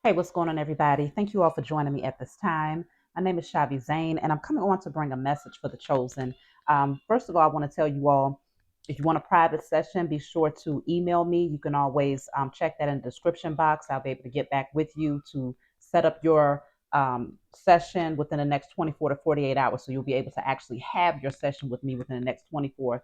Hey, what's going on, everybody? Thank you all for joining me at this time. My name is Shavi Zane, and I'm coming on to bring a message for the chosen. First of all, I want to tell you all if you want a private session, be sure to email me. You can always check that in the description box. I'll be able to get back with you to set up your session within the next 24 to 48 hours. So you'll be able to actually have your session with me within the next 24,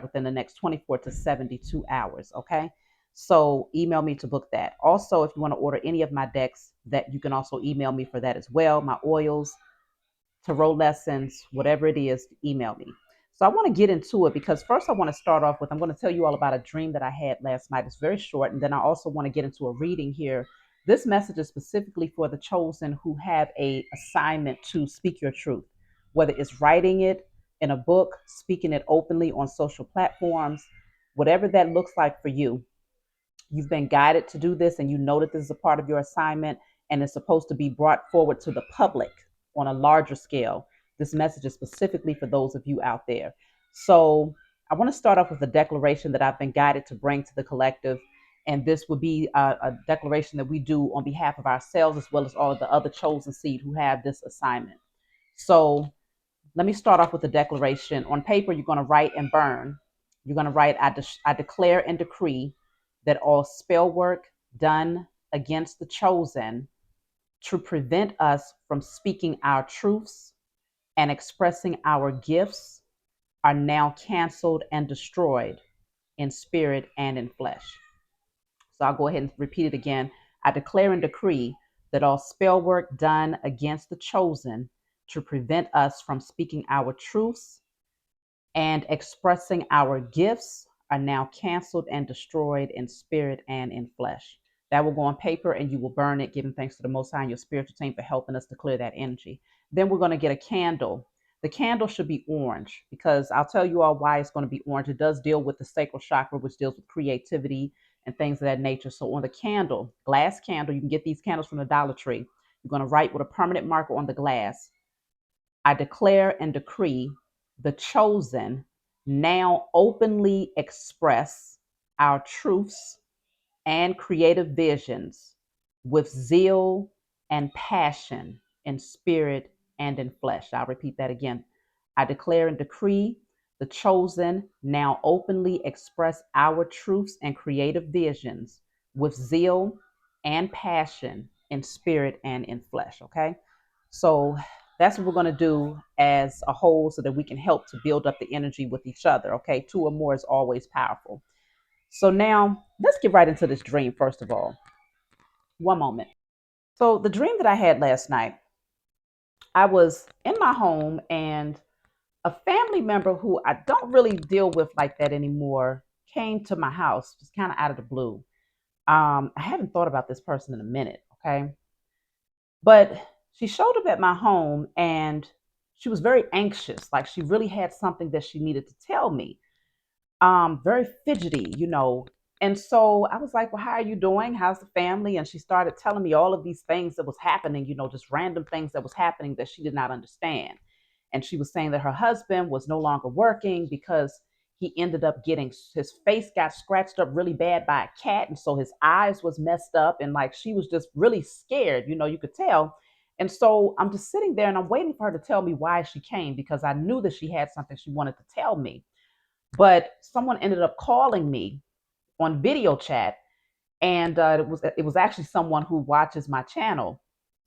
within the next 24 to 72 hours. Okay. So email me to book that. Also, if you want to order any of my decks, that you can also email me for that as well. My oils, tarot lessons, whatever it is, email me. So I want to get into it because first I want to start off with I'm going to tell you all about a dream that I had last night. It's very short, and then I also want to get into a reading here. This message is specifically for the chosen who have a assignment to speak your truth, whether it's writing it in a book, speaking it openly on social platforms, whatever that looks like for you. You've been guided to do this and you know that this is a part of your assignment and it's supposed to be brought forward to the public on a larger scale. This message is specifically for those of you out there. So I want to start off with a declaration that I've been guided to bring to the collective. And this would be a declaration that we do on behalf of ourselves as well as all of the other chosen seed who have this assignment. So let me start off with the declaration. On paper, you're going to write and burn. You're going to write, I declare and decree that all spell work done against the chosen to prevent us from speaking our truths and expressing our gifts are now canceled and destroyed in spirit and in flesh. So I'll go ahead and repeat it again. I declare and decree that all spell work done against the chosen to prevent us from speaking our truths and expressing our gifts are now canceled and destroyed in spirit and in flesh. That will go on paper and you will burn it, giving thanks to the Most High and your spiritual team for helping us to clear that energy. Then we're going to get a candle. The candle should be orange because I'll tell you all why it's going to be orange. It does deal with the sacral chakra, which deals with creativity and things of that nature. So on the candle, glass candle, you can get these candles from the Dollar Tree. You're going to write with a permanent marker on the glass, I declare and decree the chosen now openly express our truths and creative visions with zeal and passion in spirit and in flesh. I'll repeat that again. I declare and decree the chosen now openly express our truths and creative visions with zeal and passion in spirit and in flesh. Okay. So that's what we're going to do as a whole so that we can help to build up the energy with each other. Okay. Two or more is always powerful. So now let's get right into this dream, first of all. One moment. So, the dream that I had last night, I was in my home and a family member who I don't really deal with like that anymore came to my house just kind of out of the blue. I haven't thought about this person in a minute. Okay. But she showed up at my home and she was very anxious. Like she really had something that she needed to tell me. Very fidgety, you know. And so I was like, well, how are you doing? How's the family? And she started telling me all of these things that was happening, you know, just random things that was happening that she did not understand. And she was saying that her husband was no longer working because he ended up getting his face got scratched up really bad by a cat. And so his eyes was messed up. And like she was just really scared, you know, you could tell. And so I'm just sitting there and I'm waiting for her to tell me why she came because I knew that she had something she wanted to tell me. But someone ended up calling me on video chat, and it was actually someone who watches my channel.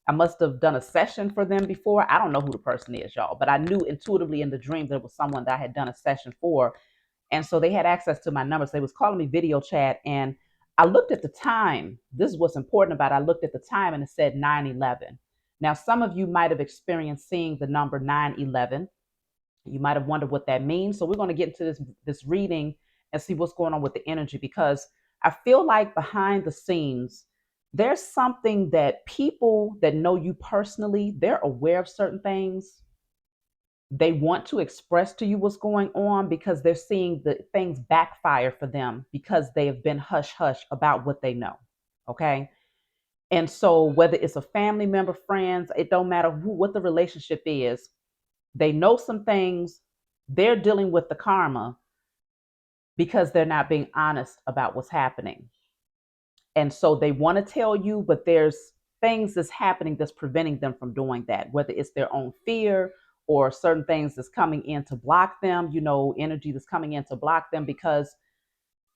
I must have done a session for them before. I don't know who the person is, y'all, but I knew intuitively in the dream that it was someone that I had done a session for, and so they had access to my numbers. They was calling me video chat, and I looked at the time. This is what's important about it. I looked at the time, and it said 9:11. Now, some of you might have experienced seeing the number 9:11. You might have wondered what that means. So we're going to get into this reading and see what's going on with the energy because I feel like behind the scenes, there's something that people that know you personally, they're aware of certain things. They want to express to you what's going on because they're seeing the things backfire for them because they have been hush hush about what they know. Okay. And so whether it's a family member, friends, it don't matter what the relationship is, they know some things. They're dealing with the karma because they're not being honest about what's happening. And so they want to tell you, but there's things that's happening that's preventing them from doing that, whether it's their own fear or certain things that's coming in to block them, energy that's coming in to block them, because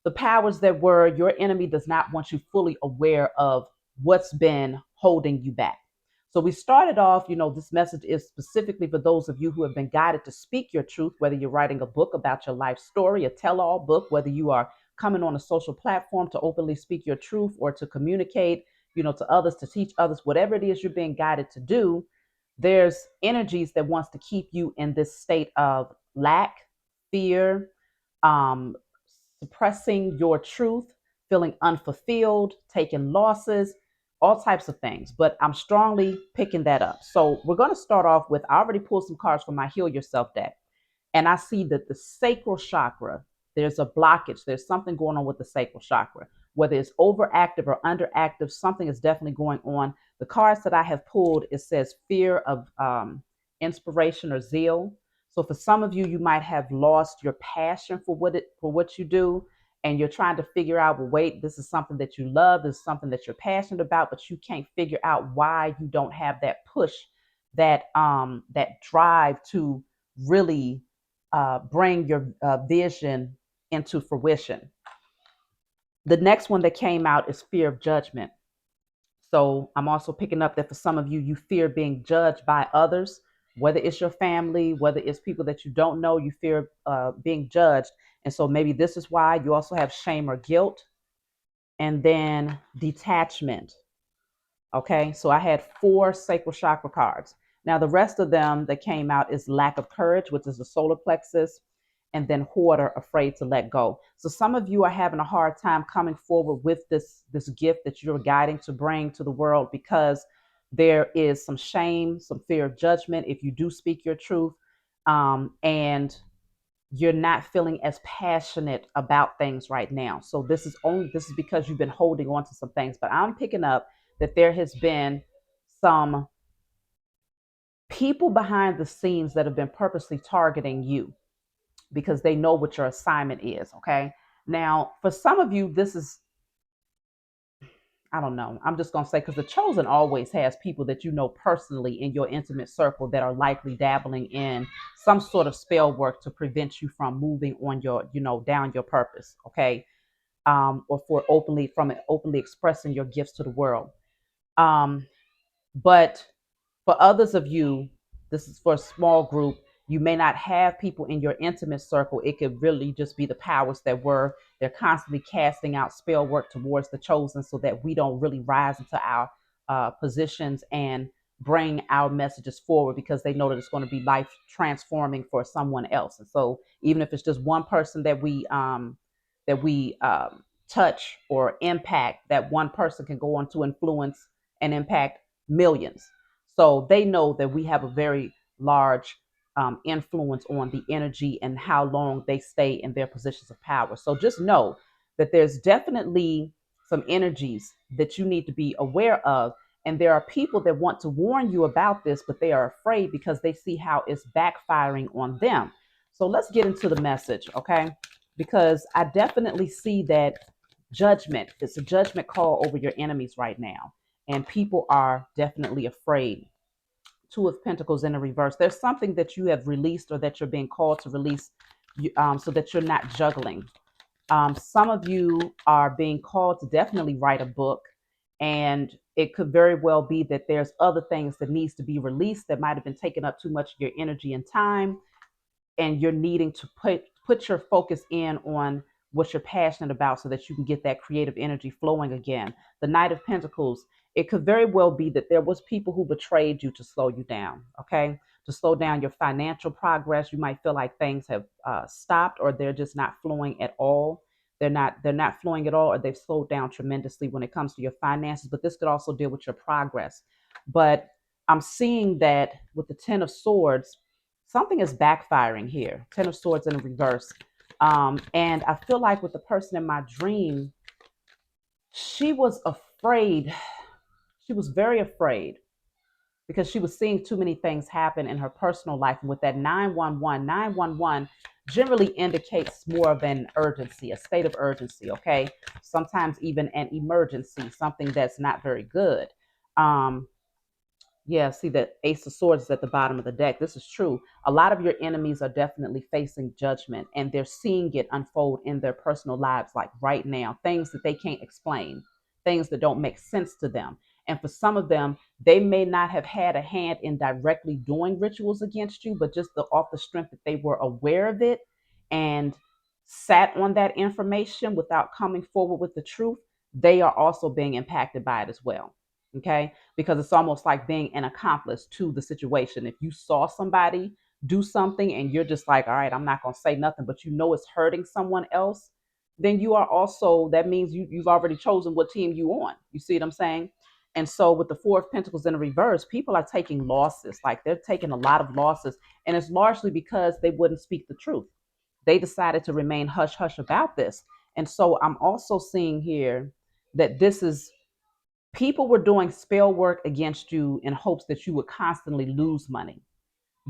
the powers that were, your enemy does not want you fully aware of what's been holding you back. So we started off, this message is specifically for those of you who have been guided to speak your truth, whether you're writing a book about your life story, a tell-all book, whether you are coming on a social platform to openly speak your truth or to communicate, to others, to teach others, whatever it is you're being guided to do. There's energies that wants to keep you in this state of lack, fear, um, suppressing your truth, feeling unfulfilled, taking losses, all types of things. But I'm strongly picking that up. So we're going to start off with, I already pulled some cards from my Heal Yourself deck. And I see that the sacral chakra, there's a blockage. There's something going on with the sacral chakra. Whether it's overactive or underactive, something is definitely going on. The cards that I have pulled, it says fear of inspiration or zeal. So for some of you, you might have lost your passion for what you do, and you're trying to figure out, well, wait, this is something that you love, this is something that you're passionate about, but you can't figure out why you don't have that push, that drive to really bring your vision into fruition. The next one that came out is fear of judgment. So I'm also picking up that for some of you, you fear being judged by others, whether it's your family, whether it's people that you don't know, you fear being judged. And so maybe this is why you also have shame or guilt. And then detachment. Okay, so I had 4 sacral chakra cards. Now, the rest of them that came out is lack of courage, which is the solar plexus, and then hoarder, afraid to let go. So some of you are having a hard time coming forward with this gift that you're guiding to bring to the world, because there is some shame, some fear of judgment if you do speak your truth, and you're not feeling as passionate about things right now. So this is because you've been holding on to some things. But I'm picking up that there has been some people behind the scenes that have been purposely targeting you because they know what your assignment is. Okay. Now, for some of you, this is, I don't know. I'm just going to say, because the chosen always has people that you know personally in your intimate circle that are likely dabbling in some sort of spell work to prevent you from moving on your, down your purpose. Okay. Or openly expressing your gifts to the world. Um, but for others of you, this is for a small group. You may not have people in your intimate circle. It could really just be the powers that were. They're constantly casting out spell work towards the chosen so that we don't really rise into our positions and bring our messages forward, because they know that it's going to be life transforming for someone else. And so even if it's just one person that we touch or impact, that one person can go on to influence and impact millions. So they know that we have a very large influence on the energy and how long they stay in their positions of power. So just know that there's definitely some energies that you need to be aware of. And there are people that want to warn you about this, but they are afraid because they see how it's backfiring on them. So let's get into the message, okay? Because I definitely see that judgment, it's a judgment call over your enemies right now. And people are definitely afraid. 2 of Pentacles in the reverse. There's something that you have released or that you're being called to release, so that you're not juggling. Some of you are being called to definitely write a book, and it could very well be that there's other things that needs to be released that might have been taking up too much of your energy and time, and you're needing to put your focus in on what you're passionate about so that you can get that creative energy flowing again. The Knight of Pentacles, it could very well be that there was people who betrayed you to slow you down, okay? To slow down your financial progress. You might feel like things have stopped, or they're just not flowing at all. They're not flowing at all, or they've slowed down tremendously when it comes to your finances. But this could also deal with your progress. But I'm seeing that with the Ten of Swords, something is backfiring here. Ten of Swords in reverse. And I feel like with the person in my dream, she was afraid. She was very afraid because she was seeing too many things happen in her personal life. And with that 911, generally indicates more of an urgency, a state of urgency, okay? Sometimes even an emergency, something that's not very good. Um, yeah, see that Ace of Swords is at the bottom of the deck. This is true. A lot of your enemies are definitely facing judgment and they're seeing it unfold in their personal lives, like right now, things that they can't explain, things that don't make sense to them. And for some of them, they may not have had a hand in directly doing rituals against you, but just off the strength that they were aware of it and sat on that information without coming forward with the truth, they are also being impacted by it as well. Okay, because it's almost like being an accomplice to the situation. If you saw somebody do something and you're just like, all right, I'm not going to say nothing, but you know it's hurting someone else, then you are also, that means you've already chosen what team you on. You see what I'm saying? And so with the Four of Pentacles in the reverse, people are taking losses. Like they're taking a lot of losses. And it's largely because they wouldn't speak the truth. They decided to remain hush hush about this. And so I'm also seeing here that this is people were doing spell work against you in hopes that you would constantly lose money,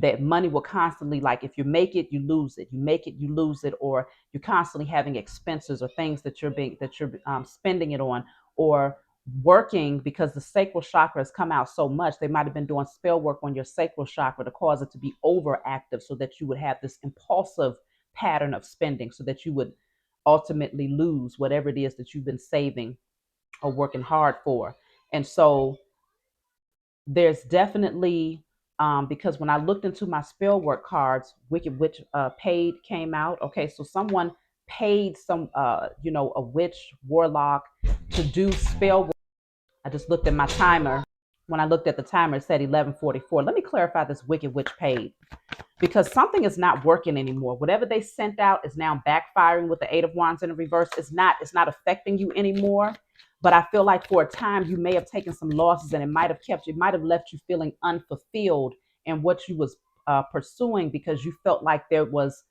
that money will constantly, like if you make it you lose it, you make it you lose it, or you're constantly having expenses or things that you're spending it on, or working because the sacral chakra has come out so much. They might have been doing spell work on your sacral chakra to cause it to be overactive so that you would have this impulsive pattern of spending so that you would ultimately lose whatever it is that you've been saving or working hard for. And so there's definitely because when I looked into my spell work cards, Wicked Witch paid came out. Okay, so someone paid some a witch warlock to do spell work. I just looked at my timer. When I looked at the timer, it said 11:44. Let me clarify this Wicked Witch paid, because something is not working anymore. Whatever they sent out is now backfiring with the Eight of Wands in the reverse. It's not affecting you anymore. But I feel like for a time you may have taken some losses, and it might have left you feeling unfulfilled in what you was pursuing, because you felt like there was,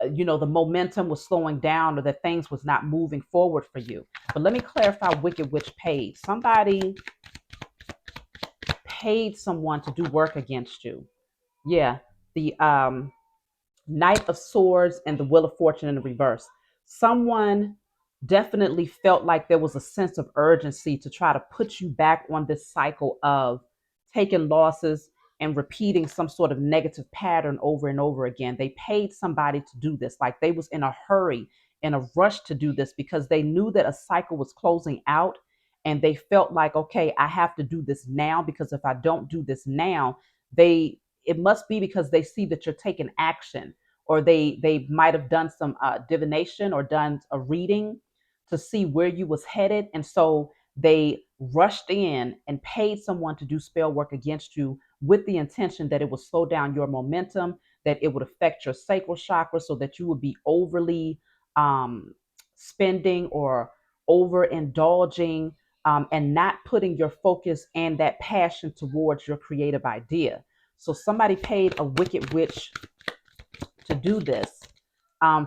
the momentum was slowing down, or that things was not moving forward for you. But let me clarify Wicked Witch paid. Somebody paid someone to do work against you. Yeah. The Knight of Swords and the Wheel of Fortune in the reverse. Someone definitely felt like there was a sense of urgency to try to put you back on this cycle of taking losses and repeating some sort of negative pattern over and over again. They paid somebody to do this. Like they was in a hurry, in a rush to do this, because they knew that a cycle was closing out, and they felt like, okay, I have to do this now, because if I don't do this now, it must be because they see that you're taking action, or they might have done some divination or done a reading to see where you was headed, and so they rushed in and paid someone to do spell work against you with the intention that it would slow down your momentum, that it would affect your sacral chakra, so that you would be overly um, spending or overindulging, and not putting your focus and that passion towards your creative idea. So somebody paid a wicked witch to do this.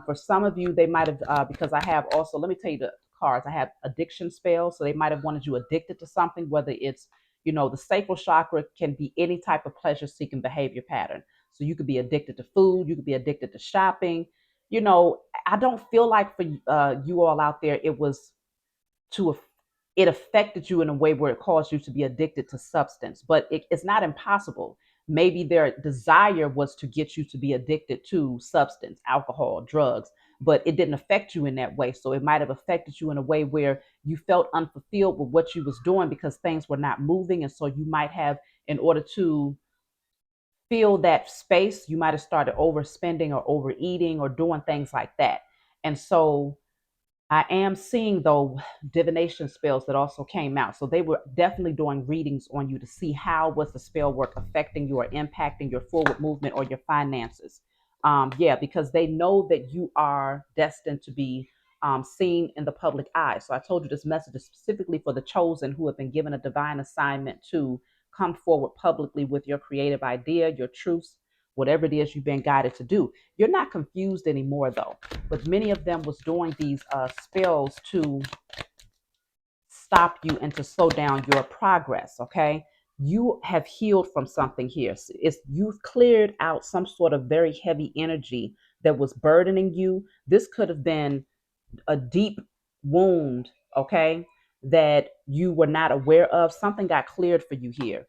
For some of you, they might have, because I have also, let me tell you the cards, I have addiction spells. So they might have wanted you addicted to something, whether it's, the sacral chakra can be any type of pleasure seeking behavior pattern. So you could be addicted to food, you could be addicted to shopping. I don't feel like for you all out there, to it affected you in a way where it caused you to be addicted to substance, but it's not impossible. Maybe their desire was to get you to be addicted to substance, alcohol, drugs, but it didn't affect you in that way. So it might have affected you in a way where you felt unfulfilled with what you was doing because things were not moving. And so you might have, in order to fill that space, you might have started overspending or overeating or doing things like that. And so I am seeing, though, divination spells that also came out. So they were definitely doing readings on you to see how was the spell work affecting you or impacting your forward movement or your finances. Yeah, because they know that you are destined to be seen in the public eye. So I told you this message is specifically for the chosen who have been given a divine assignment to come forward publicly with your creative idea, your truths, whatever it is you've been guided to do. You're not confused anymore, though. But many of them was doing these spells to stop you and to slow down your progress. Okay, you have healed from something here. It's you've cleared out some sort of very heavy energy that was burdening you. This could have been a deep wound, okay, that you were not aware of. Something got cleared for you here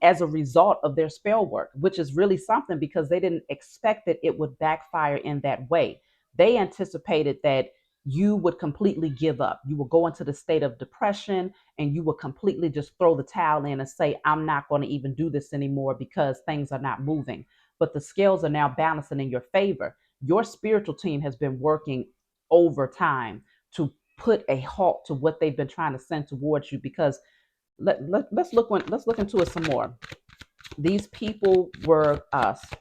as a result of their spell work, which is really something because they didn't expect that it would backfire in that way. They anticipated that you would completely give up. You will go into the state of depression and you will completely just throw the towel in and say, I'm not going to even do this anymore because things are not moving. But the scales are now balancing in your favor. Your spiritual team has been working over time to put a halt to what they've been trying to send towards you because let's look into it some more. These people were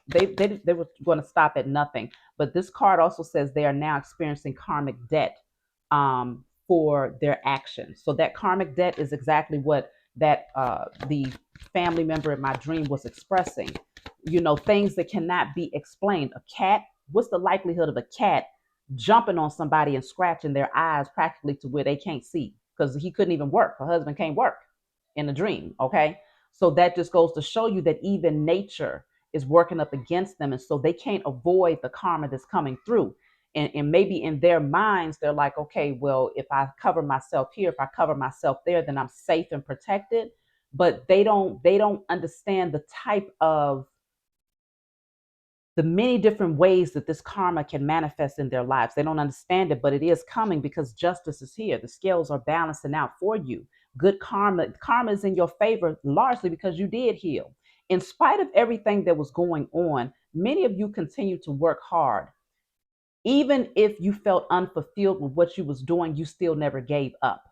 they were going to stop at nothing, but this card also says they are now experiencing karmic debt for their actions. So that karmic debt is exactly what that the family member in my dream was expressing. You know, things that cannot be explained. A cat, what's the likelihood of a cat jumping on somebody and scratching their eyes practically to where they can't see? Because he couldn't even work. Her husband can't work in a dream. Okay. So that just goes to show you that even nature is working up against them. And so they can't avoid the karma that's coming through. And maybe in their minds, they're like, okay, well, if I cover myself here, if I cover myself there, then I'm safe and protected. But they don't understand the type of the many different ways that this karma can manifest in their lives. They don't understand it, but it is coming because justice is here. The scales are balancing out for you. Good karma is in your favor largely because you did heal. In spite of everything that was going on, many of you continue to work hard. Even if you felt unfulfilled with what you was doing, you still never gave up.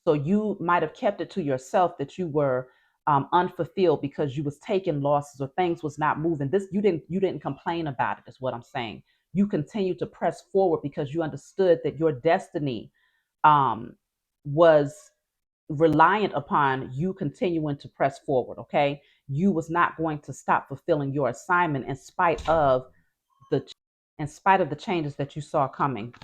So you might have kept it to yourself that you were unfulfilled because you was taking losses or things was not moving. This you didn't complain about it. Is what I'm saying. You continue to press forward because you understood that your destiny um, was reliant upon you continuing to press forward. Okay, you was not going to stop fulfilling your assignment the in spite of the changes that you saw coming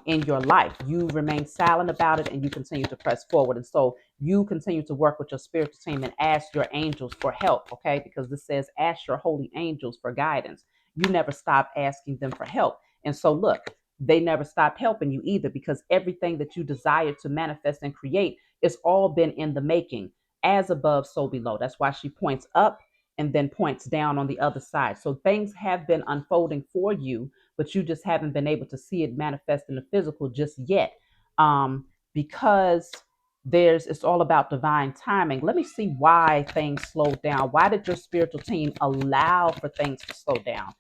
in your life. You remain silent about it and you continue to press forward. And so you continue to work with your spiritual team and ask your angels for help, okay? Because this says ask your holy angels for guidance. You never stop asking them for help. And so look, they never stopped helping you either because everything that you desire to manifest and create, it's all been in the making. As above, so below. That's why she points up and then points down on the other side. So things have been unfolding for you, but you just haven't been able to see it manifest in the physical just yet. Because it's all about divine timing. Let me see why things slowed down. Why did your spiritual team allow for things to slow down?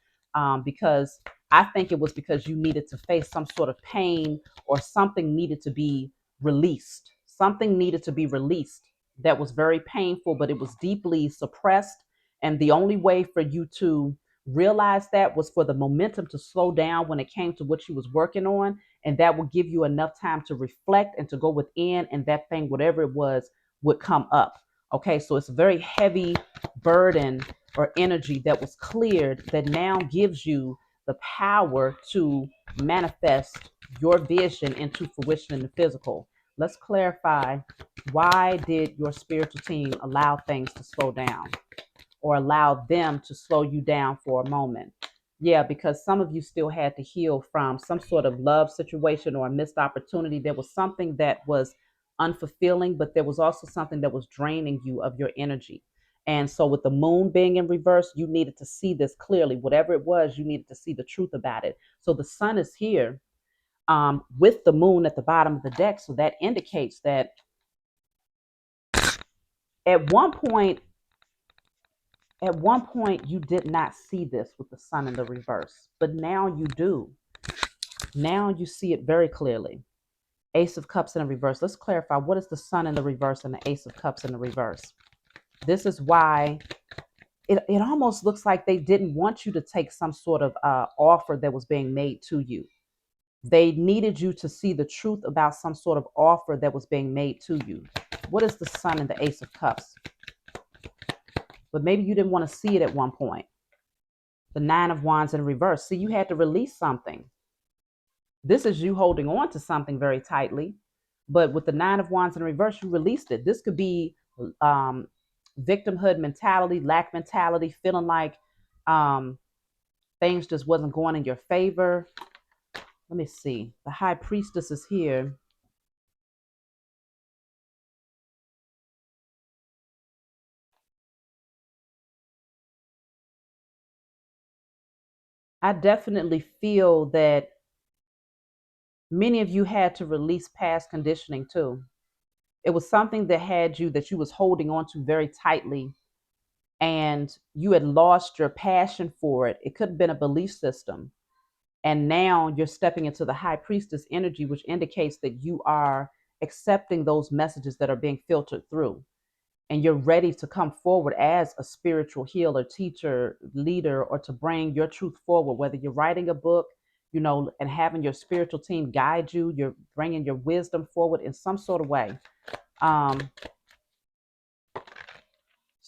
Because I think it was because you needed to face some sort of pain or something needed to be released. Something needed to be released that was very painful, but it was deeply suppressed, and the only way for you to realize that was for the momentum to slow down when it came to what you was working on. And that would give you enough time to reflect and to go within, and that thing, whatever it was, would come up. Okay, so it's a very heavy burden or energy that was cleared that now gives you the power to manifest your vision into fruition in the physical. Let's clarify, why did your spiritual team allow things to slow down or allow them to slow you down for a moment? Yeah, because some of you still had to heal from some sort of love situation or a missed opportunity. There was something that was unfulfilling, but there was also something that was draining you of your energy. And so, with the moon being in reverse, you needed to see this clearly. Whatever it was, you needed to see the truth about it. So, the sun is here with the moon at the bottom of the deck. So, that indicates that at one point, at one point, you did not see this with the sun in the reverse, but now you do. Now you see it very clearly. Ace of Cups in the reverse. Let's clarify, what is the sun in the reverse and the Ace of Cups in the reverse? This is why it almost looks like they didn't want you to take some sort of offer that was being made to you. They needed you to see the truth about some sort of offer that was being made to you. What is the sun and the Ace of Cups? But maybe you didn't want to see it at one point. The Nine of Wands in reverse. See, you had to release something. This is you holding on to something very tightly. But with the Nine of Wands in reverse, you released it. This could be victimhood mentality, lack mentality, feeling like um, things just wasn't going in your favor. Let me see. The high priestess is here. I definitely feel that many of you had to release past conditioning too. It was something that had you that you was holding on to very tightly, and you had lost your passion for it. It could have been a belief system. And now you're stepping into the high priestess energy, which indicates that you are accepting those messages that are being filtered through. And you're ready to come forward as a spiritual healer, teacher, leader, or to bring your truth forward, whether you're writing a book, and having your spiritual team guide you, you're bringing your wisdom forward in some sort of way. Um,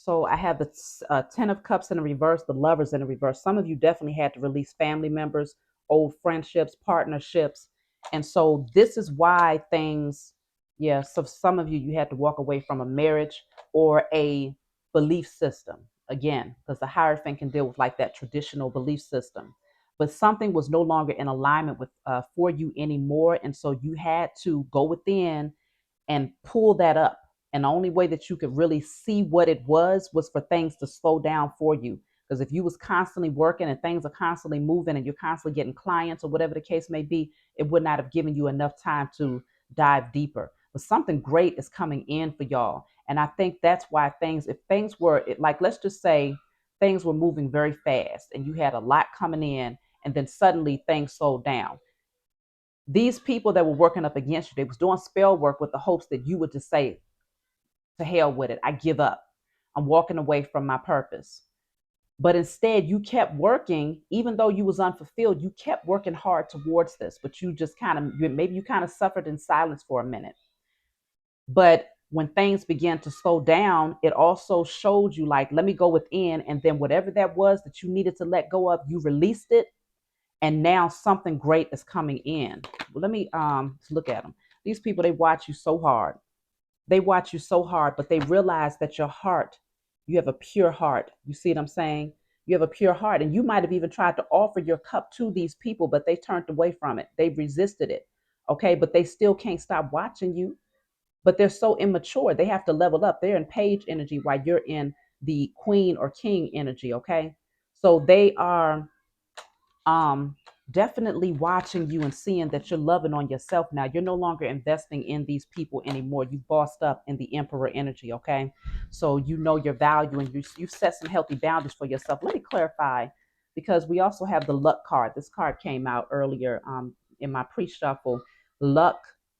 So I have the 10 of cups in the reverse, the lovers in the reverse. Some of you definitely had to release family members, old friendships, partnerships. And so this is why things, yeah, so some of you, you had to walk away from a marriage or a belief system again, because the Hierophant can deal with like that traditional belief system. But something was no longer in alignment with for you anymore. And so you had to go within and pull that up. And the only way that you could really see what it was for things to slow down for you. Because if you was constantly working and things are constantly moving and you're constantly getting clients or whatever the case may be, it would not have given you enough time to dive deeper. But something great is coming in for y'all. And I think that's why if things were like, let's just say things were moving very fast and you had a lot coming in and then suddenly things slowed down. These people that were working up against you, they was doing spell work with the hopes that you would just say, to hell with it. I give up. I'm walking away from my purpose. But instead, you kept working, even though you was unfulfilled, you kept working hard towards this, but you just maybe you kind of suffered in silence for a minute. But when things began to slow down, it also showed you like, let me go within. And then whatever that was that you needed to let go of, you released it. And now something great is coming in. Well, let me look at them. These people, they watch you so hard. They watch you so hard, but they realize that your heart, you have a pure heart. You see what I'm saying? You have a pure heart. And you might have even tried to offer your cup to these people, but they turned away from it. They resisted it. Okay. But they still can't stop watching you. But they're so immature. They have to level up. They're in page energy while you're in the queen or king energy. Okay. So they are um definitely watching you and seeing that you're loving on yourself now. You're no longer investing in these people anymore. You bossed up in the emperor energy. Okay, so you know your value and you set some healthy boundaries for yourself. Let me clarify, because we also have the luck card. This card came out earlier in my pre-shuffle. Luck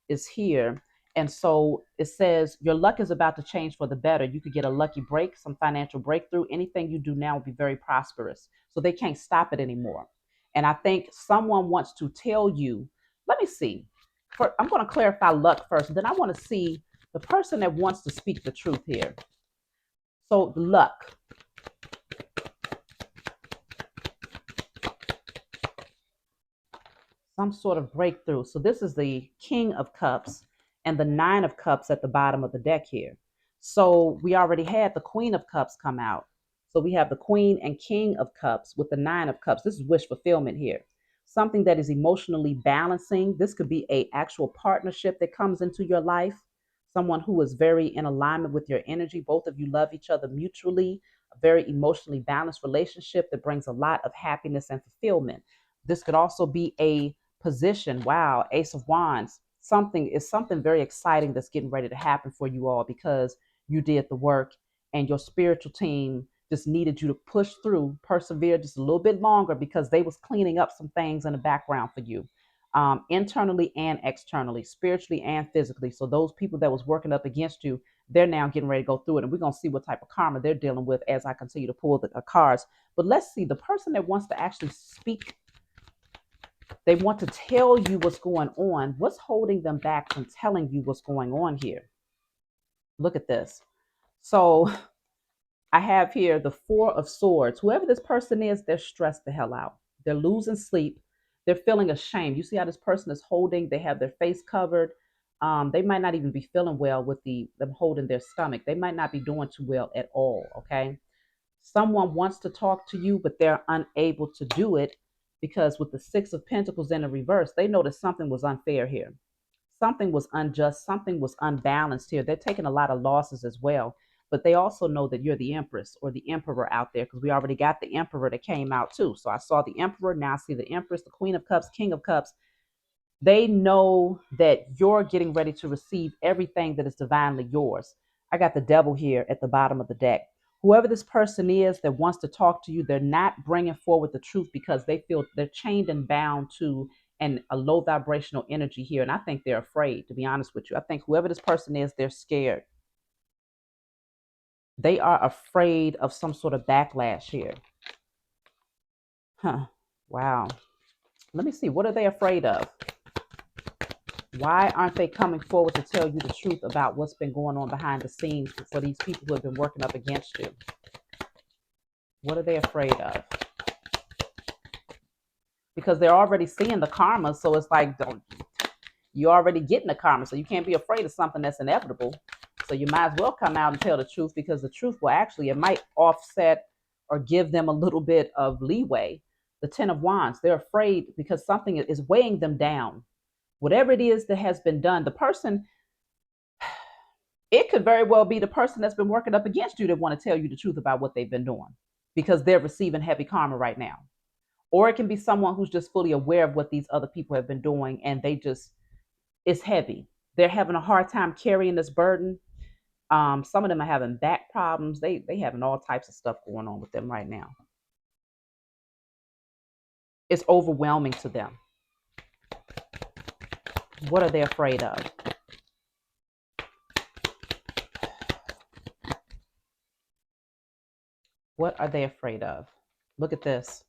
is here. And so it says your luck is about to change for the better. You could get a lucky break, some financial breakthrough. Anything you do now will be very prosperous. So they can't stop it anymore. And I think someone wants to tell you, let me see. I'm going to clarify luck first. Then I want to see the person that wants to speak the truth here. So, luck, some sort of breakthrough. So, this is the King of Cups and the Nine of Cups at the bottom of the deck here. So, we already had the Queen of Cups come out. So, we have the Queen and King of Cups with the Nine of Cups. This is wish fulfillment here. Something that is emotionally balancing. This could be a actual partnership that comes into your life. Someone who is very in alignment with your energy. Both of you love each other mutually. A very emotionally balanced relationship that brings a lot of happiness and fulfillment. This could also be a position. Wow, Ace of Wands. Something very exciting that's getting ready to happen for you all because you did the work and your spiritual team just needed you to push through, persevere just a little bit longer because they was cleaning up some things in the background for you, internally and externally, spiritually and physically. So those people that was working up against you, they're now getting ready to go through it, and we're gonna see what type of karma they're dealing with as I continue to pull the cards. But let's see the person that wants to actually speak. They want to tell you what's going on. What's holding them back from telling you what's going on here? Look at this. So I have here the Four of Swords. Whoever this person is, they're stressed the hell out. They're losing sleep. They're feeling ashamed. You see how this person is holding, they have their face covered. They might not even be feeling well with them holding their stomach. They might not be doing too well at all. Okay. Someone wants to talk to you, but they're unable to do it because with the Six of Pentacles in the reverse, they know that something was unfair here. Something was unjust. Something was unbalanced here. They're taking a lot of losses as well. But they also know that you're the Empress or the Emperor out there because we already got the Emperor that came out too. So I saw the Emperor. Now I see the Empress, the Queen of Cups, King of Cups. They know that you're getting ready to receive everything that is divinely yours. I got the devil here at the bottom of the deck. Whoever this person is that wants to talk to you, they're not bringing forward the truth because they feel they're chained and bound to a low vibrational energy here. And I think they're afraid, to be honest with you. I think whoever this person is, they're scared. They are afraid of some sort of backlash here. Huh. Wow. Let me see. What are they afraid of? Why aren't they coming forward to tell you the truth about what's been going on behind the scenes for these people who have been working up against you? What are they afraid of? Because they're already seeing the karma, so it's like you're already getting the karma, so you can't be afraid of something that's inevitable. So you might as well come out and tell the truth because the truth will actually, it might offset or give them a little bit of leeway. The Ten of Wands, they're afraid because something is weighing them down. Whatever it is that has been done, the person, it could very well be the person that's been working up against you that want to tell you the truth about what they've been doing because they're receiving heavy karma right now. Or it can be someone who's just fully aware of what these other people have been doing and they just, it's heavy. They're having a hard time carrying this burden. Some of them are having back problems. They having all types of stuff going on with them right now. It's overwhelming to them. What are they afraid of? What are they afraid of? Look at this.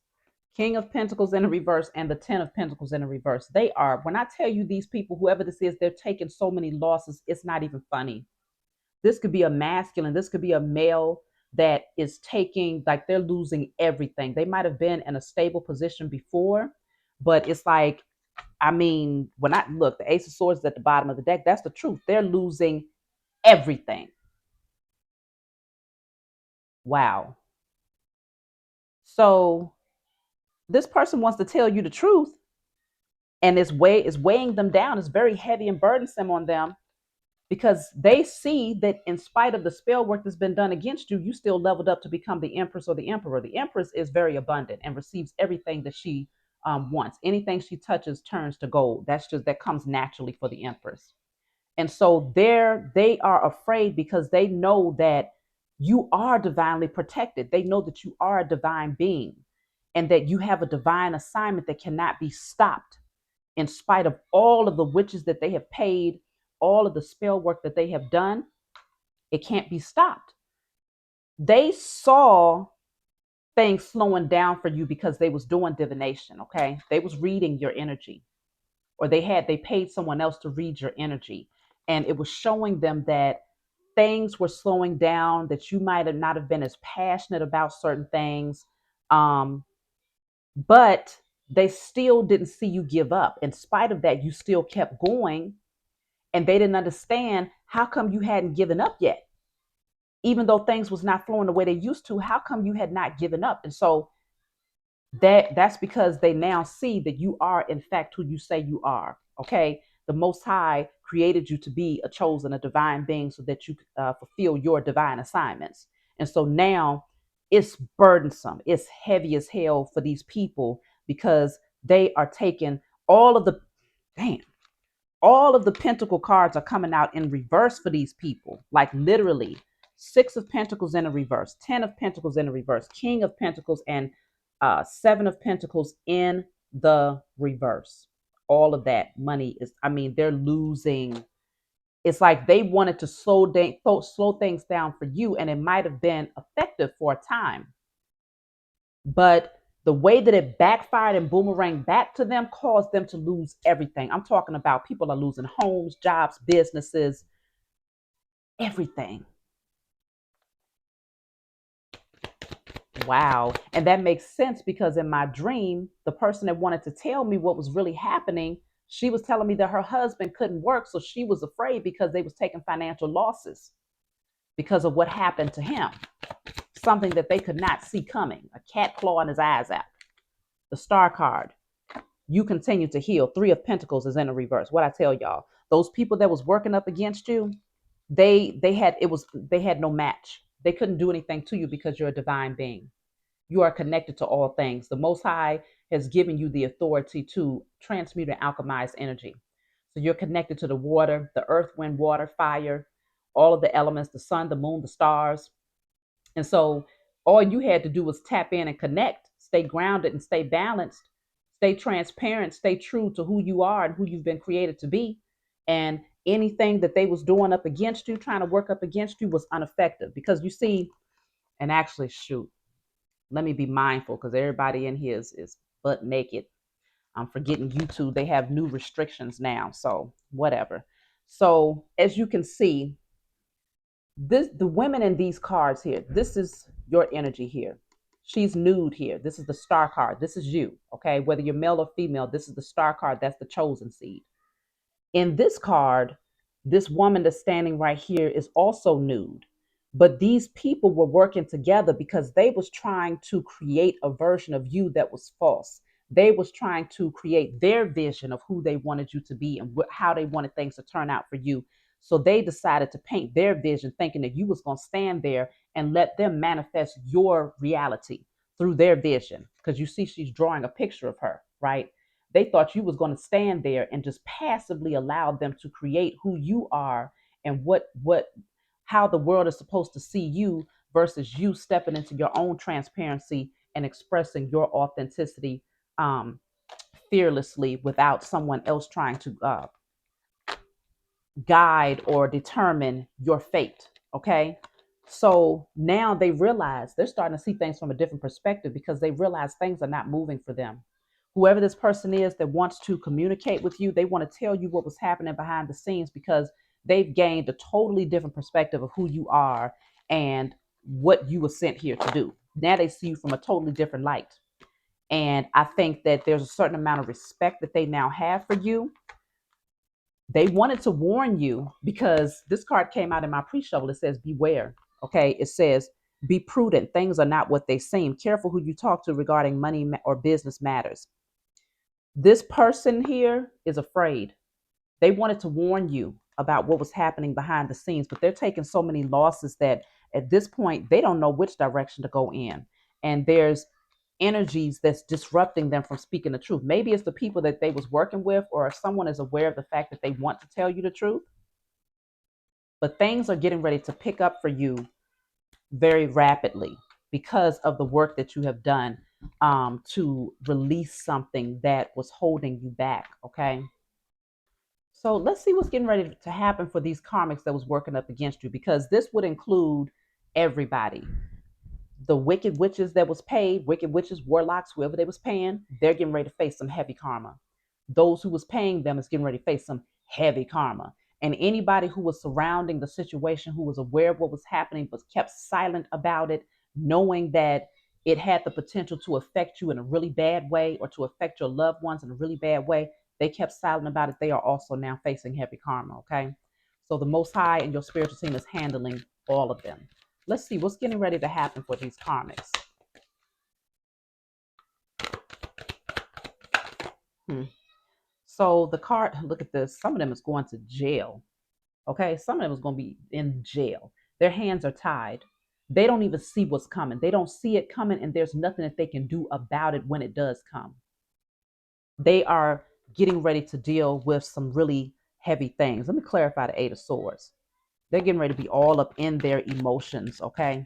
King of Pentacles in the reverse and the Ten of Pentacles in the reverse. They are, when I tell you these people, whoever this is, they're taking so many losses, it's not even funny. This could be a masculine, this could be a male that is taking, like they're losing everything. They might have been in a stable position before, but it's like, I mean, when I look, the Ace of Swords is at the bottom of the deck. That's the truth. They're losing everything. Wow. So this person wants to tell you the truth, and it's weighing them down. It's very heavy and burdensome on them because they see that in spite of the spell work that's been done against you, you still leveled up to become the Empress or the Emperor. The Empress is very abundant and receives everything that she wants. Anything she touches turns to gold. That comes naturally for the Empress. And so they are afraid because they know that you are divinely protected. They know that you are a divine being and that you have a divine assignment that cannot be stopped in spite of all of the witches that they have paid, all of the spell work that they have done. It can't be stopped. They saw things slowing down for you because they was doing divination, okay? They was reading your energy, or they paid someone else to read your energy, and it was showing them that things were slowing down, that you might have not have been as passionate about certain things, but they still didn't see you give up. In spite of that, you still kept going, and they didn't understand how come you hadn't given up yet, even though things was not flowing the way they used to. How come you had not given up? And so that's because they now see that you are in fact who you say you are. Okay, the Most High created you to be a chosen, a divine being, so that you fulfill your divine assignments. And so now it's burdensome, it's heavy as hell for these people because they are taking all of the damn all of the pentacle cards are coming out in reverse for these people, like literally Six of Pentacles in a reverse, Ten of Pentacles in a reverse, King of Pentacles, and Seven of Pentacles in the reverse. All of that money is, I mean, they're losing. It's like they wanted to slow things down for you, and it might have been effective for a time, but the way that it backfired and boomeranged back to them caused them to lose everything. I'm talking about people are losing homes, jobs, businesses, everything. Wow. And that makes sense because in my dream, the person that wanted to tell me what was really happening, she was telling me that her husband couldn't work. So she was afraid because they was taking financial losses because of what happened to him. something that they could not see coming, a cat clawing his eyes out. The Star card, you continue to heal. Three of Pentacles is in the reverse. What I tell y'all, those people that was working up against you, they had no match. They couldn't do anything to you because you're a divine being. You are connected to all things. The Most High has given you the authority to transmute and alchemize energy. So you're connected to the water, the earth, wind, water, fire, all of the elements, the sun, the moon, the stars. And so all you had to do was tap in and connect, stay grounded and stay balanced, stay transparent, stay true to who you are and who you've been created to be. And anything that they was doing up against you, trying to work up against you, was ineffective. Because you see, and actually, shoot, let me be mindful because everybody in here is butt naked. I'm forgetting YouTube. They have new restrictions now. So whatever. So as you can see, the women in these cards here, this is your energy here. She's nude here. This is the Star card. This is you. Okay. Whether you're male or female, this is the Star card. That's the chosen seed. In this card, this woman that's standing right here is also nude. But these people were working together because they was trying to create a version of you that was false. They was trying to create their vision of who they wanted you to be and how they wanted things to turn out for you. So they decided to paint their vision thinking that you was going to stand there and let them manifest your reality through their vision. Because you see, she's drawing a picture of her, right? They thought you was going to stand there and just passively allow them to create who you are and what how the world is supposed to see you versus you stepping into your own transparency and expressing your authenticity um, fearlessly without someone else trying to guide or determine your fate. Okay. So now they realize they're starting to see things from a different perspective because they realize things are not moving for them. Whoever this person is that wants to communicate with you, they want to tell you what was happening behind the scenes because they've gained a totally different perspective of who you are and what you were sent here to do. Now they see you from a totally different light. And I think that there's a certain amount of respect that they now have for you. They wanted to warn you because this card came out in my pre-show. It says, beware. Okay. It says, be prudent. Things are not what they seem. Careful who you talk to regarding money or business matters. This person here is afraid. They wanted to warn you about what was happening behind the scenes, but they're taking so many losses that at this point, they don't know which direction to go in. And there's energies that's disrupting them from speaking the truth. Maybe it's the people that they was working with, or someone is aware of the fact that they want to tell you the truth. But things are getting ready to pick up for you very rapidly because of the work that you have done to release something that was holding you back. Okay. So let's see what's getting ready to happen for these karmics that was working up against you, because this would include everybody. The wicked witches that was paid, wicked witches, warlocks, whoever they was paying, they're getting ready to face some heavy karma. Those who was paying them is getting ready to face some heavy karma. And anybody who was surrounding the situation, who was aware of what was happening, but kept silent about it, knowing that it had the potential to affect you in a really bad way or to affect your loved ones in a really bad way, they kept silent about it. They are also now facing heavy karma. Okay. So the Most High and your spiritual team is handling all of them. Let's see what's getting ready to happen for these karmics. So the card, look at this. Some of them is going to jail. Okay. Some of them is going to be in jail. Their hands are tied. They don't even see what's coming. They don't see it coming, and there's nothing that they can do about it when it does come. They are getting ready to deal with some really heavy things. Let me clarify the Eight of Swords. They're getting ready to be all up in their emotions. Okay.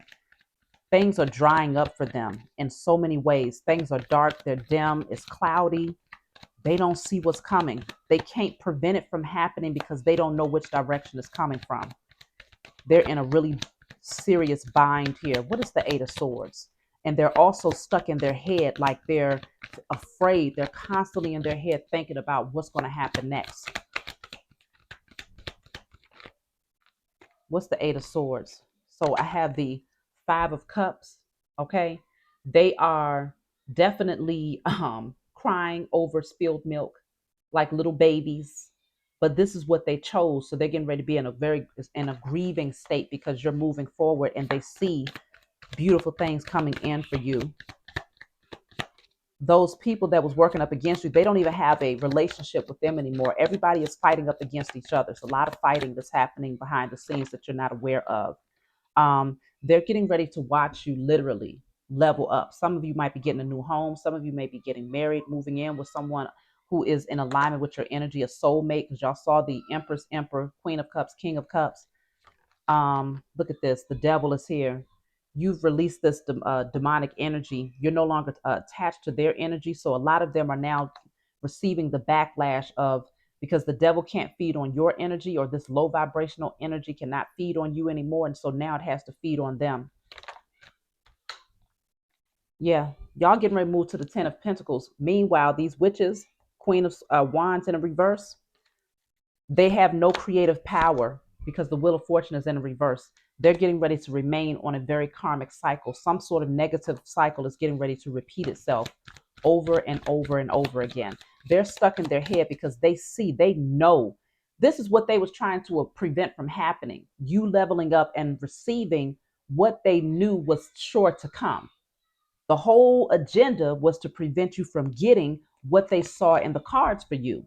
Things are drying up for them in so many ways. Things are dark, they're dim, it's cloudy. They don't see what's coming. They can't prevent it from happening because they don't know which direction it's coming from. They're in a really serious bind here. What is the Eight of Swords? And they're also stuck in their head, like they're afraid. They're constantly in their head thinking about what's going to happen next. What's the Eight of Swords? So I have the Five of Cups. Okay. They are definitely crying over spilled milk like little babies. But this is what they chose. So they're getting ready to be in a grieving state because you're moving forward and they see beautiful things coming in for you. Those people that was working up against you, they don't even have a relationship with them anymore. Everybody is fighting up against each other. It's a lot of fighting that's happening behind the scenes that you're not aware of. They're getting ready to watch you literally level up. Some of you might be getting a new home. Some of you may be getting married, moving in with someone who is in alignment with your energy, a soulmate, because y'all saw the Empress, Emperor, Queen of Cups, King of Cups. Look at this. The devil is here. You've released this demonic energy. You're no longer attached to their energy. So a lot of them are now receiving the backlash of, because the devil can't feed on your energy, or this low vibrational energy cannot feed on you anymore. And so now it has to feed on them. Yeah. Y'all getting ready to move to the 10 of Pentacles. Meanwhile, these witches, Queen of Wands in a reverse, they have no creative power because the Wheel of Fortune is in a reverse. They're getting ready to remain on a very karmic cycle. Some sort of negative cycle is getting ready to repeat itself over and over and over again. They're stuck in their head because they know this is what they was trying to prevent from happening. You leveling up and receiving what they knew was sure to come. The whole agenda was to prevent you from getting what they saw in the cards for you.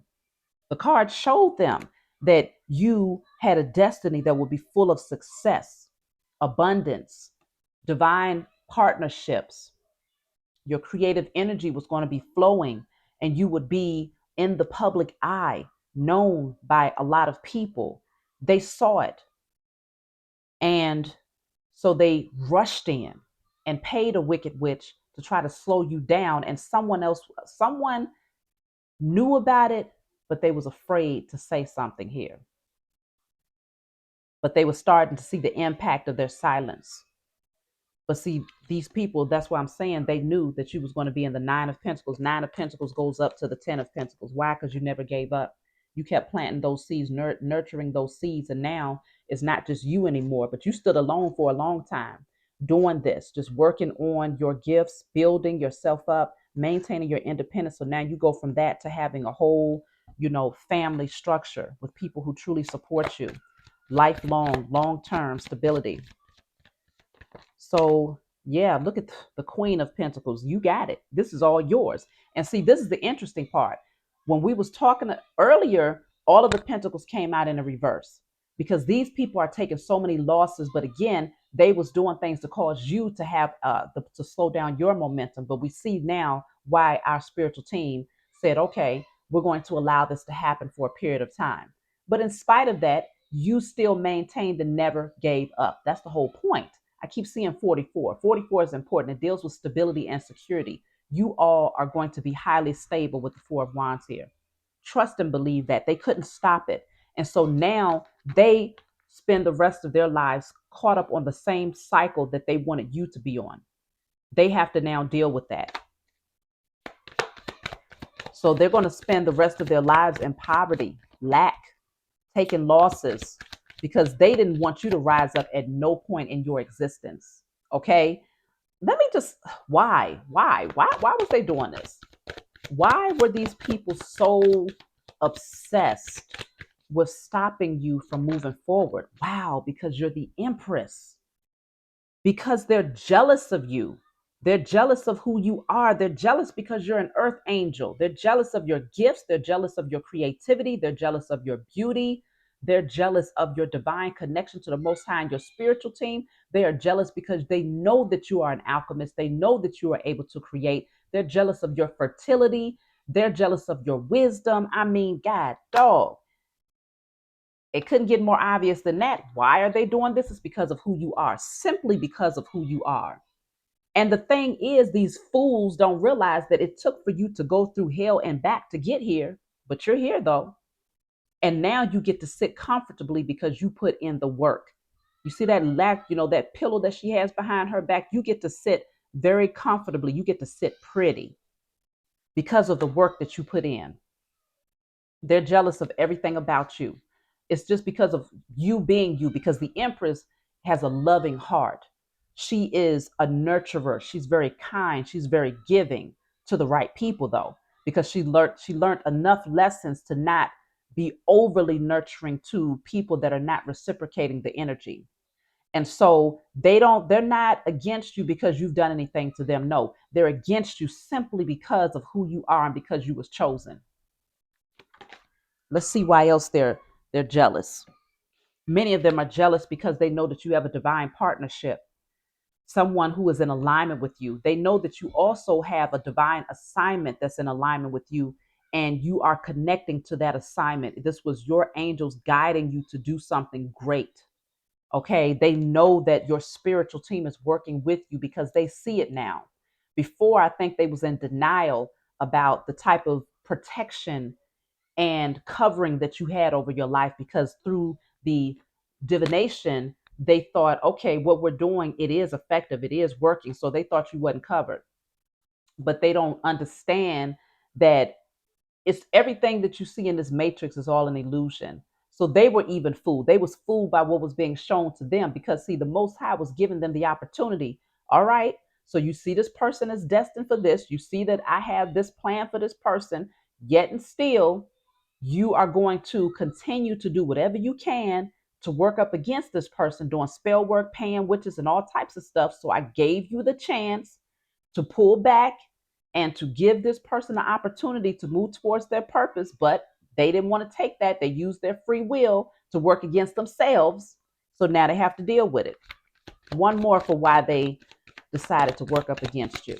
The card showed them that you had a destiny that would be full of success, abundance, divine partnerships. Your creative energy was going to be flowing, and you would be in the public eye, known by a lot of people. They saw it. And so they rushed in and paid a wicked witch to try to slow you down. And someone knew about it, but they was afraid to say something here. But they were starting to see the impact of their silence. But see, these people, that's why I'm saying they knew that you was going to be in the 9 of Pentacles. 9 of Pentacles goes up to the 10 of Pentacles. Why? Because you never gave up. You kept planting those seeds, nurturing those seeds. And now it's not just you anymore, but you stood alone for a long time doing this, just working on your gifts, building yourself up, maintaining your independence. So now you go from that to having a whole, family structure with people who truly support you, lifelong, long-term stability. So, yeah, look at the Queen of Pentacles. You got it. This is all yours. And see, this is the interesting part. When we was talking earlier, all of the pentacles came out in a reverse because these people are taking so many losses. But again, they was doing things to cause you to have to slow down your momentum. But we see now why our spiritual team said, okay, we're going to allow this to happen for a period of time. But in spite of that, you still maintained and never gave up. That's the whole point. I keep seeing 44. 44 is important. It deals with stability and security. You all are going to be highly stable with the Four of Wands here. Trust and believe that. They couldn't stop it. And so now they spend the rest of their lives caught up on the same cycle that they wanted you to be on. They have to now deal with that. So they're going to spend the rest of their lives in poverty, lack, taking losses, because they didn't want you to rise up at no point in your existence. Okay? Let me just, why was they doing this? Why were these people so obsessed with stopping you from moving forward? Wow, because you're the Empress. Because they're jealous of you. They're jealous of who you are. They're jealous because you're an earth angel. They're jealous of your gifts. They're jealous of your creativity. They're jealous of your beauty. They're jealous of your divine connection to the Most High and your spiritual team. They are jealous because they know that you are an alchemist. They know that you are able to create. They're jealous of your fertility. They're jealous of your wisdom. I mean, God, dog. It couldn't get more obvious than that. Why are they doing this? It's because of who you are, simply because of who you are. And the thing is, these fools don't realize that it took for you to go through hell and back to get here, but you're here though. And now you get to sit comfortably because you put in the work. You see that that pillow that she has behind her back, you get to sit very comfortably. You get to sit pretty because of the work that you put in. They're jealous of everything about you. It's just because of you being you, because the Empress has a loving heart. She is a nurturer. She's very kind. She's very giving to the right people, though, because she learned enough lessons to not be overly nurturing to people that are not reciprocating the energy. And so they're not against you because you've done anything to them. No, they're against you simply because of who you are and because you was chosen. Let's see why else they're jealous. Many of them are jealous because they know that you have a divine partnership, someone who is in alignment with you. They know that you also have a divine assignment that's in alignment with you, and you are connecting to that assignment. This was your angels guiding you to do something great. Okay. They know that your spiritual team is working with you because they see it now. Before, I think they was in denial about the type of protection and covering that you had over your life, because through the divination they thought, okay, what we're doing, it is effective, it is working, so they thought you wasn't covered. But they don't understand that it's everything that you see in this matrix is all an illusion. So they were even fooled. They was fooled by what was being shown to them, because see, the Most High was giving them the opportunity. All right, so you see this person is destined for this, you see that I have this plan for this person, yet and still you are going to continue to do whatever you can to work up against this person, doing spell work, paying witches, and all types of stuff. So I gave you the chance to pull back and to give this person the opportunity to move towards their purpose, but they didn't want to take that. They used their free will to work against themselves. So now they have to deal with it. One more for why they decided to work up against you.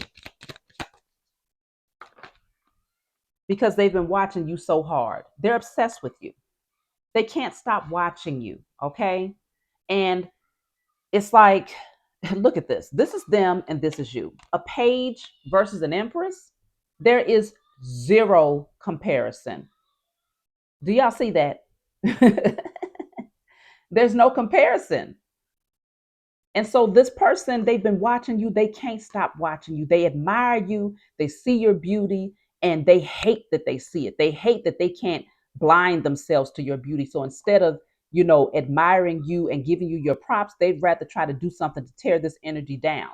Because they've been watching you so hard. They're obsessed with you. They can't stop watching you. Okay. And it's like, look at this. This is them and this is you. A page versus an empress. There is zero comparison. Do y'all see that? There's no comparison. And so this person, they've been watching you. They can't stop watching you. They admire you. They see your beauty and they hate that they see it. They hate that they can't blind themselves to your beauty. So instead of, admiring you and giving you your props, they'd rather try to do something to tear this energy down,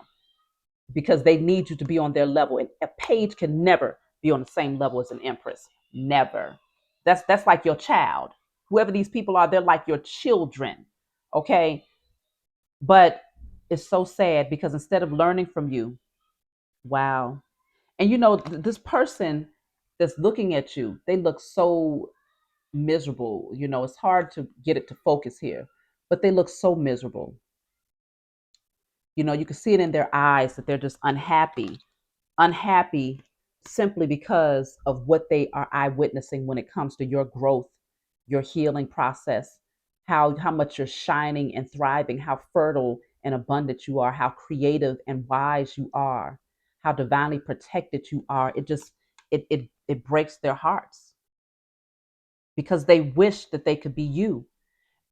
because they need you to be on their level. And a page can never be on the same level as an empress. Never. That's like your child. Whoever these people are, they're like your children. Okay. But it's so sad because instead of learning from you, wow. And this person that's looking at you, they look so miserable. It's hard to get it to focus here, but they look so miserable. You can see it in their eyes that they're just unhappy simply because of what they are eyewitnessing when it comes to your growth, your healing process, how much you're shining and thriving, how fertile and abundant you are, how creative and wise you are, how divinely protected you are. It breaks their hearts because they wish that they could be you.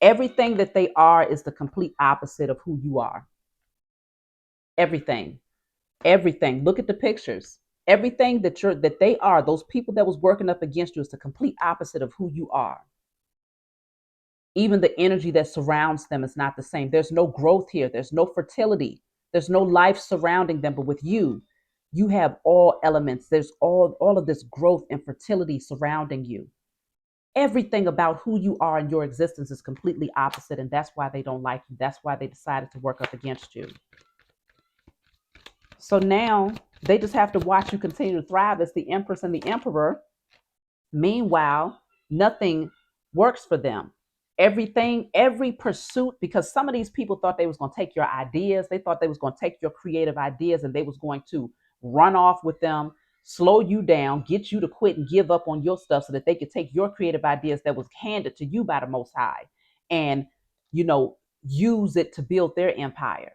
Everything that they are is the complete opposite of who you are. Everything. Everything. Look at the pictures. Everything that they are, those people that was working up against you, is the complete opposite of who you are. Even the energy that surrounds them is not the same. There's no growth here. There's no fertility. There's no life surrounding them. But with you, you have all elements. There's all of this growth and fertility surrounding you. Everything about who you are and your existence is completely opposite. And that's why they don't like you. That's why they decided to work up against you. So now they just have to watch you continue to thrive as the empress and the emperor. Meanwhile, nothing works for them. Everything, every pursuit, because some of these people thought they was going to take your ideas. They thought they was going to take your creative ideas and they was going to run off with them, slow you down, get you to quit and give up on your stuff so that they could take your creative ideas that was handed to you by the Most High and, use it to build their empire.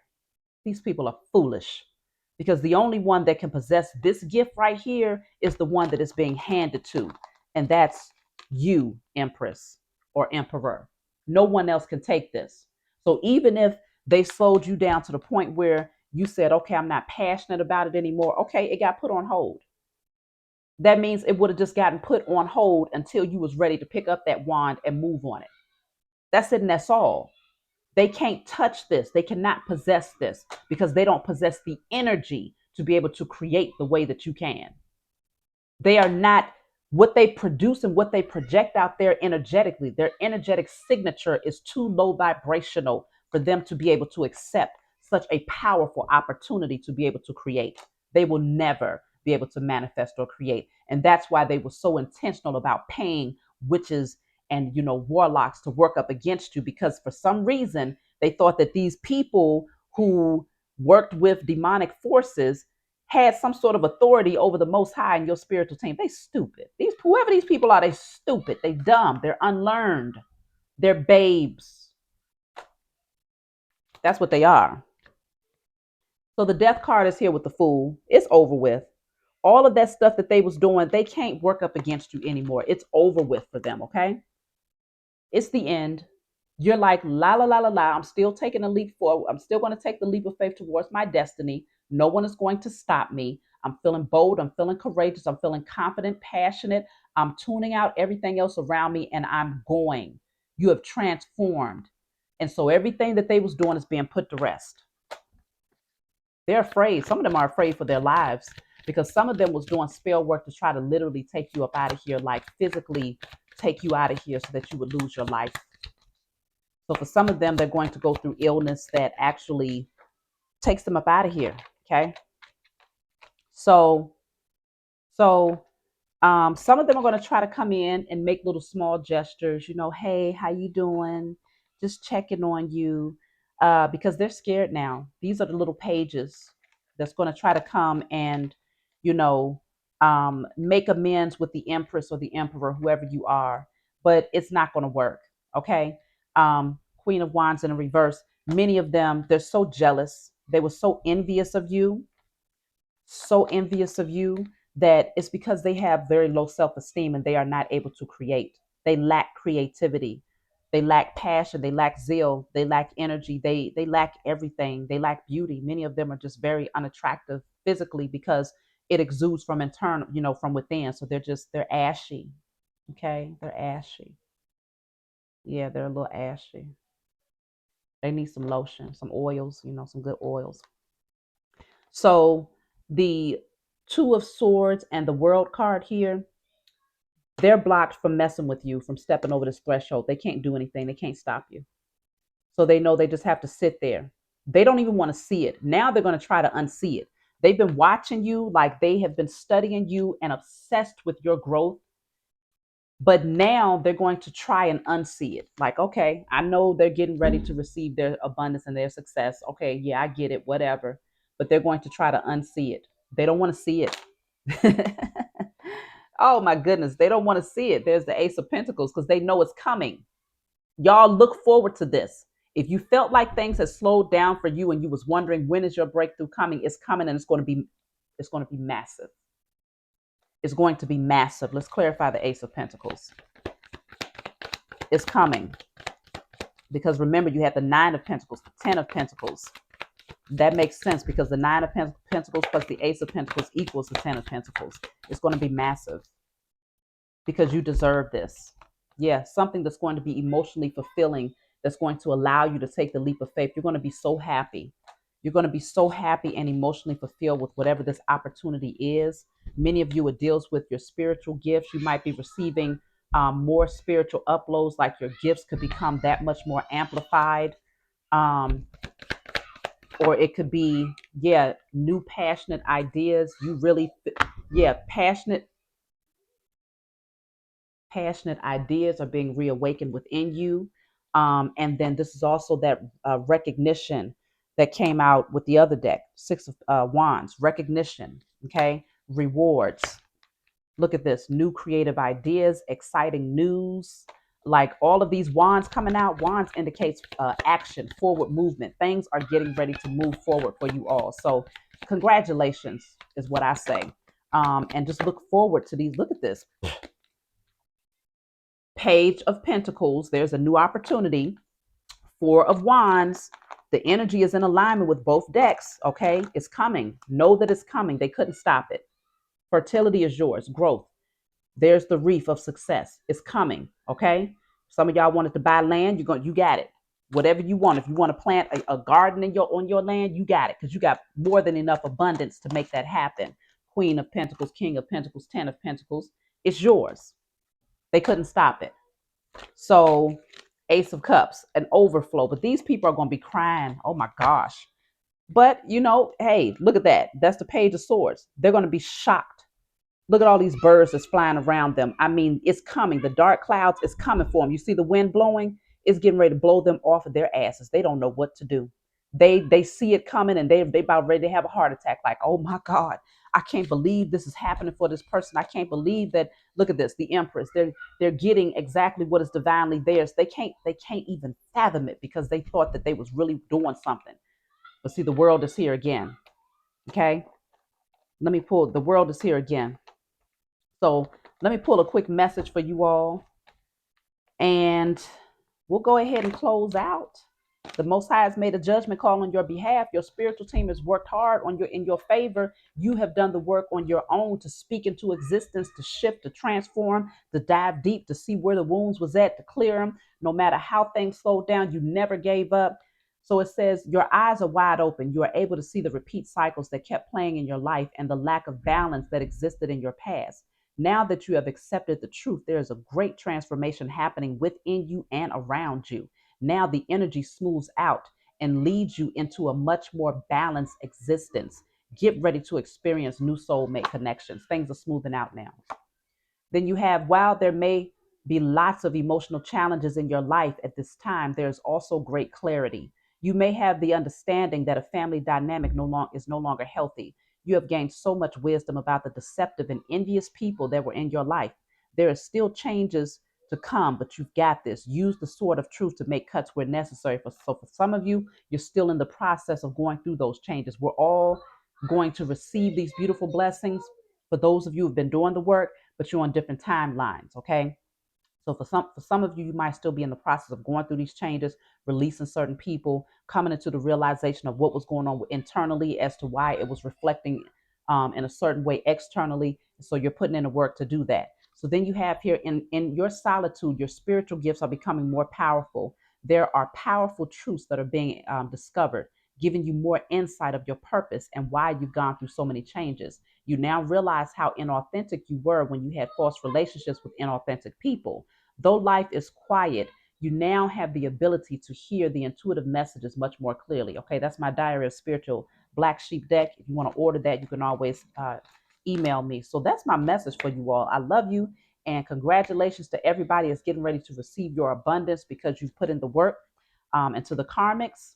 These people are foolish, because the only one that can possess this gift right here is the one that is being handed to. And that's you, Empress or Emperor. No one else can take this. So even if they slowed you down to the point where you said, okay, I'm not passionate about it anymore. Okay, it got put on hold. That means it would have just gotten put on hold until you was ready to pick up that wand and move on it. That's it, and that's all. They can't touch this. They cannot possess this because they don't possess the energy to be able to create the way that you can. They are not, what they produce and what they project out there energetically. Their energetic signature is too low vibrational for them to be able to accept such a powerful opportunity to be able to create. They will never be able to manifest or create. And that's why they were so intentional about paying witches and warlocks to work up against you, because for some reason they thought that these people who worked with demonic forces had some sort of authority over the most high in your spiritual team. They stupid. These whoever these people are, they stupid. They dumb. They're unlearned. They're babes. That's what they are. So the death card is here with the fool. It's over with. All of that stuff that they was doing, they can't work up against you anymore. It's over with for them, okay? It's the end. You're like, la la la la la. I'm still taking a leap forward. I'm still going to take the leap of faith towards my destiny. No one is going to stop me. I'm feeling bold. I'm feeling courageous. I'm feeling confident, passionate. I'm tuning out everything else around me and I'm going. You have transformed. And so everything that they was doing is being put to rest. They're afraid. Some of them are afraid for their lives because some of them was doing spell work to try to literally take you up out of here, like physically take you out of here so that you would lose your life. So for some of them, they're going to go through illness that actually takes them up out of here. Okay. So, some of them are going to try to come in and make little small gestures, hey, how you doing? Just checking on you, because they're scared now. These are the little pages that's going to try to come and, you know, make amends with the empress or the emperor, whoever you are, but it's not going to work. Okay. Queen of Wands in a reverse. Many of them, they're so jealous. They were so envious of you that it's because they have very low self-esteem and they are not able to create. They lack creativity. They lack passion. They lack zeal. They lack energy. They lack everything. They lack beauty. Many of them are just very unattractive physically because it exudes from internal, from within. So they're ashy. Okay, they're ashy. Yeah, they're a little ashy. They need some lotion, some oils, some good oils. So the Two of Swords and the World card here, they're blocked from messing with you, from stepping over this threshold. They can't do anything. They can't stop you. So they know they just have to sit there. They don't even want to see it. Now they're going to try to unsee it. They've been watching you, like they have been studying you and obsessed with your growth. But now they're going to try and unsee it. Like, okay, I know they're getting ready to receive their abundance and their success. Okay, yeah, I get it, whatever. But they're going to try to unsee it. They don't want to see it. Oh my goodness, they don't want to see it. There's the Ace of Pentacles because they know it's coming. Y'all look forward to this. If you felt like things had slowed down for you and you was wondering when is your breakthrough coming, it's coming and it's going to be massive. It's going to be massive. Let's clarify the Ace of Pentacles. It's coming. Because remember, you had the Nine of Pentacles, the Ten of Pentacles. That makes sense because the Nine of Pentacles plus the Ace of Pentacles equals the Ten of Pentacles. It's going to be massive because you deserve this. Yeah, something that's going to be emotionally fulfilling, that's going to allow you to take the leap of faith. You're going to be so happy. You're going to be so happy and emotionally fulfilled with whatever this opportunity is. Many of you, it deals with your spiritual gifts. You might be receiving more spiritual uploads, like your gifts could become that much more amplified. Um, or it could be, yeah, new passionate ideas. You really, yeah, passionate ideas are being reawakened within you. And then this is also that recognition that came out with the other deck, Six of Wands, recognition, okay, rewards. Look at this, new creative ideas, exciting news. Like all of these wands coming out, wands indicates action, forward movement. Things are getting ready to move forward for you all. So congratulations is what I say. And just look forward to these. Look at this. Page of Pentacles, there's a new opportunity. Four of Wands, the energy is in alignment with both decks. Okay, it's coming. Know that it's coming. They couldn't stop it. Fertility is yours. Growth. There's the reef of success. It's coming. Okay, some of y'all wanted to buy land. You got it. Whatever you want. If you want to plant a garden on your land, you got it, because you got more than enough abundance to make that happen. Queen of Pentacles, King of Pentacles, Ten of Pentacles. It's yours. They couldn't stop it. So Ace of Cups, an overflow. But these people are going to be crying. Oh my gosh. But hey, look at that. That's the Page of Swords. They're going to be shocked. Look at all these birds that's flying around them. I mean, it's coming. The dark clouds is coming for them. You see the wind blowing? It's getting ready to blow them off of their asses. They don't know what to do. They see it coming and they about ready to have a heart attack. Like, oh my God, I can't believe this is happening for this person. I can't believe that. Look at this, the Empress. They're getting exactly what is divinely theirs. They can't even fathom it because they thought that they was really doing something. But see, the world is here again. Okay, let me pull. The world is here again. So let me pull a quick message for you all, and we'll go ahead and close out. The Most High has made a judgment call on your behalf. Your spiritual team has worked hard on your in your favor. You have done the work on your own to speak into existence, to shift, to transform, to dive deep, to see where the wounds was at, to clear them. No matter how things slowed down, you never gave up. So it says your eyes are wide open. You are able to see the repeat cycles that kept playing in your life and the lack of balance that existed in your past. Now that you have accepted the truth, there is a great transformation happening within you and around you. Now the energy smooths out and leads you into a much more balanced existence. Get ready to experience new soulmate connections. Things are smoothing out now. Then you have, while there may be lots of emotional challenges in your life at this time, there's also great clarity. You may have the understanding that a family dynamic is no longer healthy. You have gained so much wisdom about the deceptive and envious people that were in your life. There are still changes to come, but you've got this. Use the sword of truth to make cuts where necessary. For some of you, you're still in the process of going through those changes. We're all going to receive these beautiful blessings. For those of you who've been doing the work, but you're on different timelines. Okay. So for some of you, you might still be in the process of going through these changes, releasing certain people, coming into the realization of what was going on internally as to why it was reflecting in a certain way externally. So you're putting in the work to do that. So then you have here in your solitude, your spiritual gifts are becoming more powerful. There are powerful truths that are being discovered, giving you more insight of your purpose and why you've gone through so many changes. You now realize how inauthentic you were when you had false relationships with inauthentic people. Though life is quiet, you now have the ability to hear the intuitive messages much more clearly. Okay, that's my Diary of Spiritual Black Sheep deck. If you want to order that, you can always email me. So that's my message for you all. I love you, and congratulations to everybody that's getting ready to receive your abundance because you've put in the work. And to the karmics,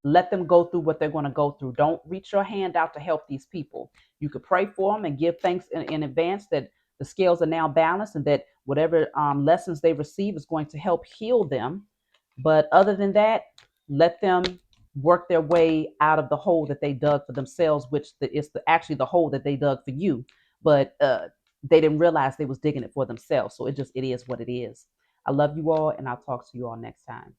let them go through what they're going to go through. Don't reach your hand out to help these people. You could pray for them and give thanks in advance that the scales are now balanced and that whatever lessons they receive is going to help heal them. But other than that, let them work their way out of the hole that they dug for themselves, which is actually the hole that they dug for you. But they didn't realize they was digging it for themselves. So it is what it is. I love you all, and I'll talk to you all next time.